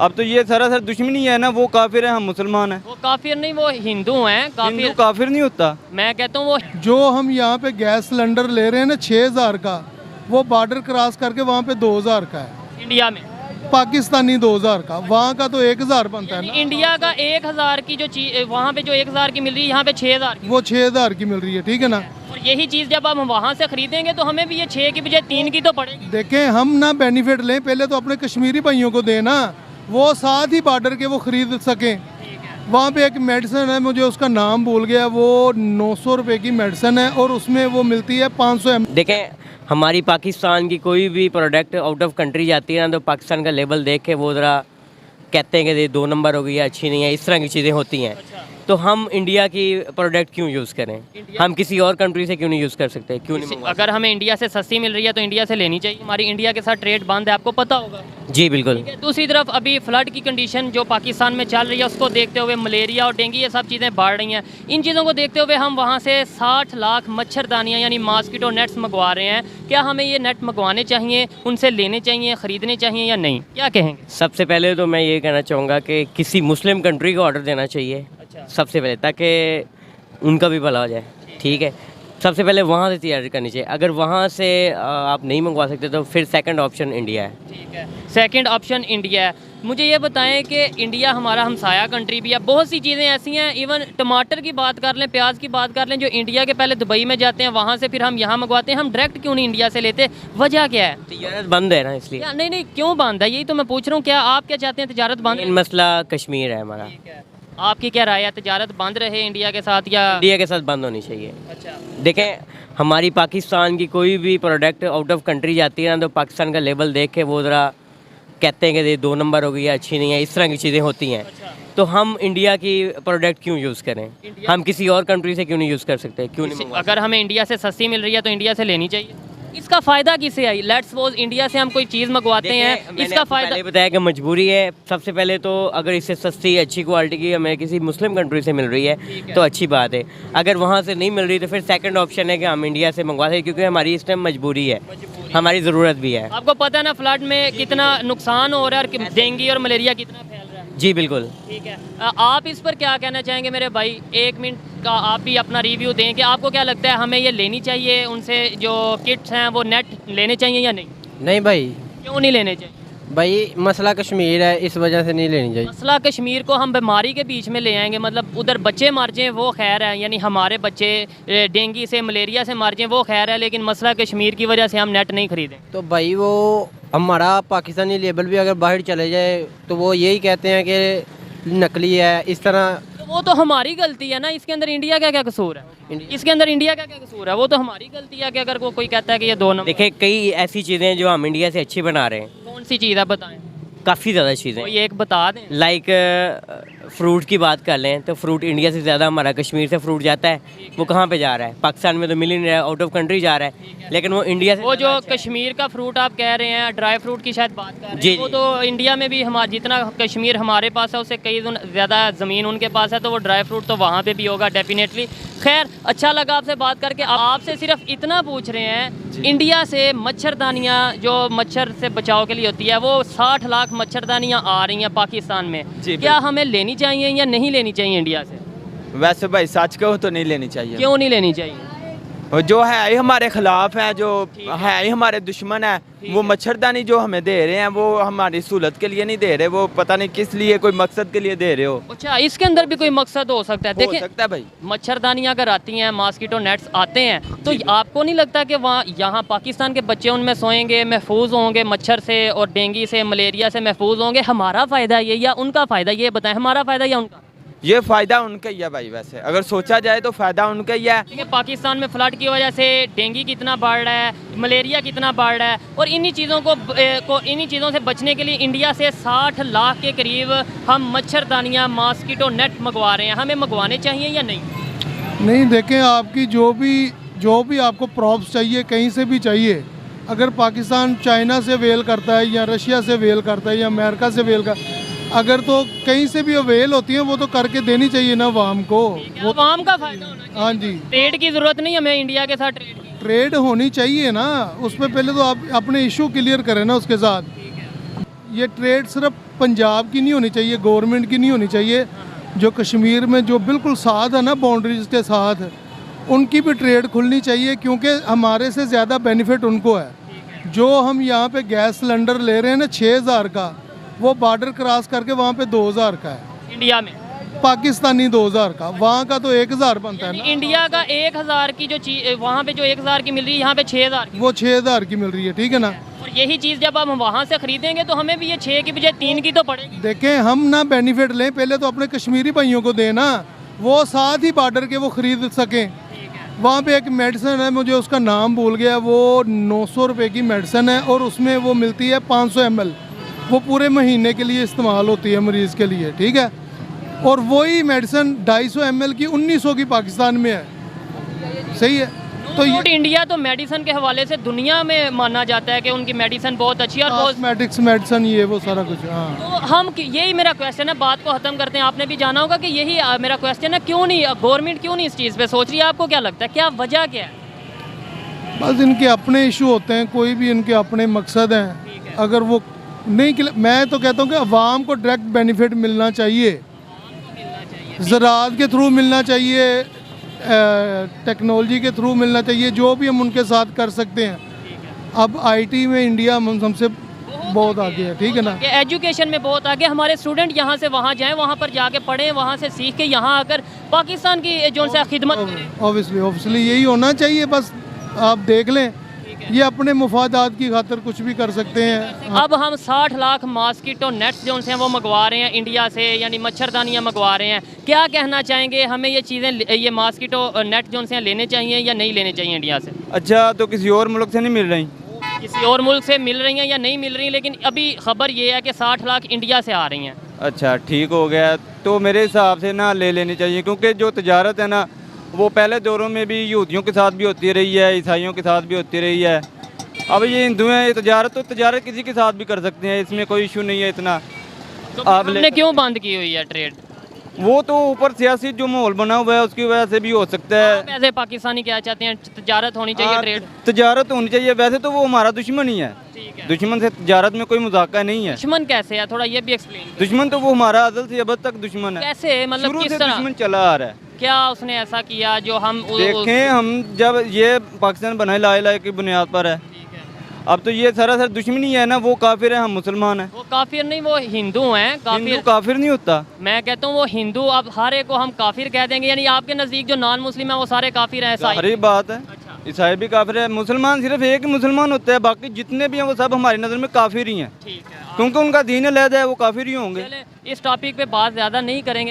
अब तो ये सरासर दुश्मनी है ना, वो काफिर है हम मुसलमान हैं। वो काफिर नहीं, वो हिंदू हैं। हिंदू काफिर नहीं होता। मैं कहता हूँ वो जो हम यहाँ पे गैस सिलेंडर ले रहे हैं ना 6000 का, वो बॉर्डर क्रॉस करके वहाँ पे 2000 का है। इंडिया में पाकिस्तानी 2000 का, वहाँ का तो 1000 बनता है ना। इंडिया का 1000 की जो चीज वहाँ पे जो 1000 की मिल रही है, यहाँ पे 6000 की। वो 6000 की मिल रही है, ठीक है ना। और यही चीज जब हम वहाँ से खरीदेंगे तो हमें भी ये 6 की बजाय 3 की तो पड़ेगी। देखें, हम ना बेनिफिट लें, पहले तो अपने कश्मीरी भाइयों को देना, वो साथ ही बॉर्डर के वो खरीद सकें। वहाँ पे एक मेडिसिन है, मुझे उसका नाम भूल गया, वो 900 रुपये की मेडिसिन है और उसमें वो मिलती है 500 ml। देखें, हमारी पाकिस्तान की कोई भी प्रोडक्ट आउट ऑफ कंट्री जाती है ना, तो पाकिस्तान का लेबल देख के वो ज़रा कहते हैं कि ये 2 नंबर हो गई है, अच्छी नहीं है, इस तरह की चीज़ें होती हैं। तो हम इंडिया की प्रोडक्ट क्यों यूज़ करें? हम किसी और कंट्री से क्यों नहीं यूज़ कर सकते? क्यों नहीं मंगवा अगर हमें इंडिया से सस्ती मिल रही है तो इंडिया से लेनी चाहिए। हमारी इंडिया के साथ ट्रेड बंद है, आपको पता होगा। सकते? जी बिल्कुल। दूसरी तरफ अभी फ्लड की कंडीशन जो पाकिस्तान में चल रही है, उसको देखते हुए मलेरिया और डेंगू ये सब चीज़ें बढ़ रही हैं। इन चीज़ों को देखते हुए हम वहाँ से 60 लाख मच्छरदानियाँ यानी मॉस्किटो नेट्स मंगवा रहे हैं। क्या हमें ये नेट मंगवाने चाहिए, उनसे लेने चाहिए, ख़रीदने चाहिए या नहीं? क्या कहेंगे? सबसे पहले तो मैं ये कहना चाहूँगा कि किसी मुस्लिम कंट्री को ऑर्डर देना चाहिए सबसे पहले, ताकि उनका भी भला हो जाए। ठीक है, सबसे पहले वहाँ से तैयारी करनी चाहिए। अगर वहाँ से आप नहीं मंगवा सकते तो फिर सेकंड ऑप्शन इंडिया है। ठीक है, सेकंड ऑप्शन इंडिया है। मुझे ये बताएं कि इंडिया हमारा हमसाया कंट्री भी है, बहुत सी चीज़ें ऐसी हैं, इवन टमाटर की बात कर लें, प्याज की बात कर लें, जो इंडिया के पहले दुबई में जाते हैं, वहाँ से फिर हम यहाँ मंगवाते हैं। हम डायरेक्ट क्यों नहीं इंडिया से लेते? वजह क्या है? तजारत बंद है ना, इसलिए। नहीं नहीं, क्यों बंद है? यही तो मैं पूछ रहा हूँ। क्या आप क्या चाहते हैं, तजारत बंद? मेन मसला कश्मीर है हमारा। आपकी क्या राय है, तजारत बंद रहे इंडिया के साथ या? इंडिया के साथ बंद होनी चाहिए। अच्छा, देखें, हमारी पाकिस्तान की कोई भी प्रोडक्ट आउट ऑफ कंट्री जाती है ना, तो पाकिस्तान का लेबल देख के वो ज़रा कहते हैं कि ये 2 नंबर हो गई है, अच्छी नहीं है, इस तरह की चीज़ें होती हैं। तो हम इंडिया की प्रोडक्ट क्यों यूज़ करें? हम किसी और कंट्री से क्यों नहीं यूज़ कर सकते? क्यों नहीं मंगवा अगर हमें इंडिया से सस्ती मिल रही है तो इंडिया से लेनी चाहिए। इसका फ़ायदा किसे है? लेट्स सपोज इंडिया से हम कोई चीज़ मंगवाते हैं, इसका फ़ायदा? पहले बताया कि मजबूरी है। सबसे पहले तो अगर इससे सस्ती अच्छी क्वालिटी की हमें किसी मुस्लिम कंट्री से मिल रही है तो अच्छी बात है। अगर वहाँ से नहीं मिल रही तो फिर सेकंड ऑप्शन है कि हम इंडिया से मंगवाते हैं, क्योंकि हमारी इस टाइम मजबूरी है, हमारी ज़रूरत भी है। आपको पता है ना फ्लड में कितना नुकसान हो रहा है और डेंगू और मलेरिया कितना फैल रहा है। जी बिल्कुल। ठीक है, आप इस पर क्या कहना चाहेंगे मेरे भाई? 1 मिनट का आप भी अपना रिव्यू दें कि आपको क्या लगता है, हमें ये लेनी चाहिए, उनसे जो किट्स हैं वो नेट लेने चाहिए या नहीं? नहीं भाई, क्यों नहीं लेने चाहिए? भाई मसला कश्मीर है, इस वजह से नहीं लेनी चाहिए। मसला कश्मीर को हम बीमारी के बीच में ले आएंगे, मतलब उधर बच्चे मर जाएं वो खैर है, यानी हमारे बच्चे डेंगू से मलेरिया से मर जाएं वो खैर है, लेकिन मसला कश्मीर की वजह से हम नेट नहीं खरीदें। तो भाई वो हमारा पाकिस्तानी लेबल भी अगर बाहर चले जाए तो वो यही कहते हैं कि नकली है, इस तरह। तो वो तो हमारी गलती है ना, इसके अंदर इंडिया का क्या कसूर है? इसके अंदर इंडिया का क्या कसूर है? वो तो हमारी गलती है कि अगर कोई कहता है कि ये 2 नंबर। देखिए, कई ऐसी चीज़ें हैं जो हम इंडिया से अच्छी बना रहे हैं। कौन सी चीज़ है बताएं? काफ़ी ज़्यादा चीज़ें, कोई एक बता दें। लाइक फ्रूट की बात कर लें तो फ्रूट इंडिया से ज़्यादा हमारा कश्मीर से फ्रूट जाता है। वो कहाँ पे जा रहा है? पाकिस्तान में तो मिल ही नहीं रहा है, आउट ऑफ कंट्री जा रहा है, लेकिन वो इंडिया से वो जो कश्मीर का फ्रूट आप कह रहे हैं, ड्राई फ्रूट की शायद बात कर रहे हैं, जी, वो जी। तो इंडिया में भी हमारा जितना कश्मीर हमारे पास है उससे कई ज़्यादा ज़मीन उनके पास है, तो वो ड्राई फ्रूट तो वहाँ पे भी होगा डेफिनेटली। खैर, अच्छा लगा आपसे बात करके। आपसे सिर्फ इतना पूछ रहे हैं, इंडिया से मच्छरदानियाँ जो मच्छर से बचाव के लिए होती है, वो 60 लाख मच्छरदानियाँ आ रही हैं पाकिस्तान में, क्या हमें लेनी चाहिए या नहीं लेनी चाहिए इंडिया से? वैसे भाई सच कहो तो नहीं लेनी चाहिए। क्यों नहीं लेनी चाहिए? और जो है ही हमारे खिलाफ है, जो है ही हमारे दुश्मन है, वो मच्छरदानी जो हमें दे रहे हैं वो हमारी सहूलत के लिए नहीं दे रहे, वो पता नहीं किस लिए, कोई मकसद के लिए दे रहे हो। अच्छा, इसके अंदर भी कोई मकसद हो सकता है? हो देखिए, सकता है भाई। मच्छरदानियाँ अगर आती हैं, मॉस्किटो नेट्स आते हैं, तो आपको नहीं लगता कि वहाँ यहाँ पाकिस्तान के बच्चे उनमें सोएंगे, महफूज होंगे मच्छर से और डेंगू से मलेरिया से महफूज होंगे? हमारा फ़ायदा ये या उनका फ़ायदा, ये बताएं, हमारा फ़ायदा या उनका? ये फ़ायदा उनका ही है भाई, वैसे अगर सोचा जाए तो फ़ायदा उनका ही है। देखिए, पाकिस्तान में फ्लड की वजह से डेंगू कितना बढ़ रहा है, मलेरिया कितना बढ़ रहा है, और इन्हीं चीज़ों से बचने के लिए इंडिया से 60 लाख के करीब हम मच्छरदानियाँ मॉस्किटो नेट मंगवा रहे हैं। हमें मंगवाने चाहिए या नहीं? नहीं, देखें, आपकी जो भी आपको प्रॉप्स चाहिए कहीं से भी चाहिए, अगर पाकिस्तान चाइना से वेल करता है या रशिया से वेल करता है या अमेरिका से वेल कर, अगर तो कहीं से भी अवेल होती है वो तो करके देनी चाहिए ना वाम को। वो आवाम का फायदा होना चाहिए। हाँ जी, ट्रेड की जरूरत नहीं हमें इंडिया के साथ ट्रेड होनी चाहिए ना, उसमें पहले तो आप अपने इशू क्लियर करें ना उसके साथ। ये ट्रेड सिर्फ पंजाब की नहीं होनी चाहिए, गवर्नमेंट की नहीं होनी चाहिए। जो कश्मीर में जो बिल्कुल साथ है ना, बाउंड्रीज के साथ, उनकी भी ट्रेड खुलनी चाहिए, क्योंकि हमारे से ज़्यादा बेनिफिट उनको है। जो हम यहाँ पे गैस सिलेंडर ले रहे हैं ना 6000 का, वो बॉर्डर क्रॉस करके वहाँ पे 2000 का है, इंडिया में पाकिस्तानी 2000 का, वहाँ का तो 1000 बनता है ना। इंडिया का 1000 की जो चीज वहाँ पे जो 1000 की मिल रही है, यहाँ पे 6000 की। वो 6000 की मिल रही है, ठीक है ना। और यही चीज़ जब हम वहाँ से खरीदेंगे तो हमें भी ये 6 की बजाय 3 की तो पड़ेगी। देखें, हम ना बेनिफिट लें, पहले तो अपने कश्मीरी भाइयों को देना, वो साथ ही बॉर्डर के वो ख़रीद सकें। वहाँ पे एक मेडिसिन है, मुझे उसका नाम भूल गया, वो 900 रुपये की मेडिसिन है और उसमें वो मिलती है 500 ml, वो पूरे महीने के लिए इस्तेमाल होती है मरीज़ के लिए, ठीक है। और वही मेडिसिन 250 ml की 1900 की पाकिस्तान में है, सही है। तो ये नोट इंडिया तो मेडिसिन के हवाले से दुनिया में माना जाता है कि उनकी मेडिसिन बहुत अच्छी है और बहुत। कॉस्मेटिक्स मेडिसिन ये वो सारा कुछ, हाँ। तो हम यही मेरा क्वेश्चन है, बात को ख़त्म करते हैं। आपने भी जाना होगा कि यही मेरा क्वेश्चन है, क्यों नहीं गवर्नमेंट क्यों नहीं इस चीज़ पे सोच रही है? आपको क्या लगता है, क्या वजह क्या है? बस इनके अपने इशू होते हैं, कोई भी इनके अपने मकसद हैं। अगर वो नहीं, मैं तो कहता हूँ कि अवाम को डायरेक्ट बेनिफिट मिलना चाहिए, ज़राअत के थ्रू मिलना चाहिए, टेक्नोलॉजी के थ्रू मिलना चाहिए, जो भी हम उनके साथ कर सकते हैं। अब आईटी में इंडिया हमसे बहुत आगे है, ठीक है ना। एजुकेशन में बहुत आगे, हमारे स्टूडेंट यहाँ से वहाँ जाएं, वहाँ पर जाके पढ़ें, वहाँ से सीख के यहाँ आकर पाकिस्तान की जो से खिदमत करें। ऑब्वियसली यही होना चाहिए। बस आप देख लें, ये अपने मुफादात की खातिर कुछ भी कर सकते हैं। अब हम 60 लाख मॉस्किटो नेट्स जो हैं वो मंगवा रहे हैं इंडिया से, यानी मच्छरदानियाँ मंगवा रहे हैं। क्या कहना चाहेंगे, हमें ये चीज़ें, ये मॉस्किटो नेट जो हैं लेने चाहिए या नहीं लेने चाहिए इंडिया से? अच्छा, तो किसी और मुल्क से नहीं मिल रही? किसी और मुल्क से मिल रही हैं या नहीं मिल रही, लेकिन अभी खबर ये है कि 60 लाख इंडिया से आ रही हैं। अच्छा, ठीक हो गया। तो मेरे हिसाब से ना ले लेनी चाहिए, क्योंकि जो तजारत है ना, वो पहले दौरों में भी यहूदियों के साथ भी होती रही है, ईसाइयों के साथ भी होती रही है। अब ये हिंदू हैं, ये तजारत तो तजारत किसी के साथ भी कर सकते हैं, इसमें कोई इशू नहीं है इतना। तो आप हमने क्यों बंद की हुई है ट्रेड? वो तो ऊपर सियासी जो माहौल बना हुआ है उसकी वजह से भी हो सकता है। आप ऐसे पाकिस्तानी क्या चाहते हैं, तजारत होनी चाहिए, हाँ, ट्रेड? तजारत होनी चाहिए। वैसे तो वो हमारा दुश्मन ही है, ठीक है। दुश्मन से तजारत में कोई मजाका नहीं है। दुश्मन कैसे है, थोड़ा ये भी एक्सप्लेन करें। दुश्मन तो वो हमारा अज़ल से अब तक दुश्मन है, कैसे, मतलब शुरू किस से तरह? दुश्मन चला आ रहा है। क्या उसने ऐसा किया जो हम देखें, हम जब ये पाकिस्तान बना ला इलाहे की बुनियाद पर है, अब तो ये सरासर दुश्मनी है ना। वो काफिर है, हम मुसलमान हैं। वो काफिर नहीं, वो हिंदू हैं। हिंदू काफिर नहीं होता। मैं कहता हूँ वो हिंदू, अब हर एक को हम काफिर कह देंगे, यानी आपके नज़दीक जो नॉन मुस्लिम है वो सारे काफिर हैं? सारी बात है, ईसाई भी काफिर है। मुसलमान सिर्फ एक ही मुसलमान होता है, बाकी जितने भी हैं वो सब हमारी नज़र में काफिर ही हैं, ठीक है। क्योंकि उनका दीन अलग है, वो काफिर ही होंगे। चले इस टॉपिक पे बात ज़्यादा नहीं करेंगे।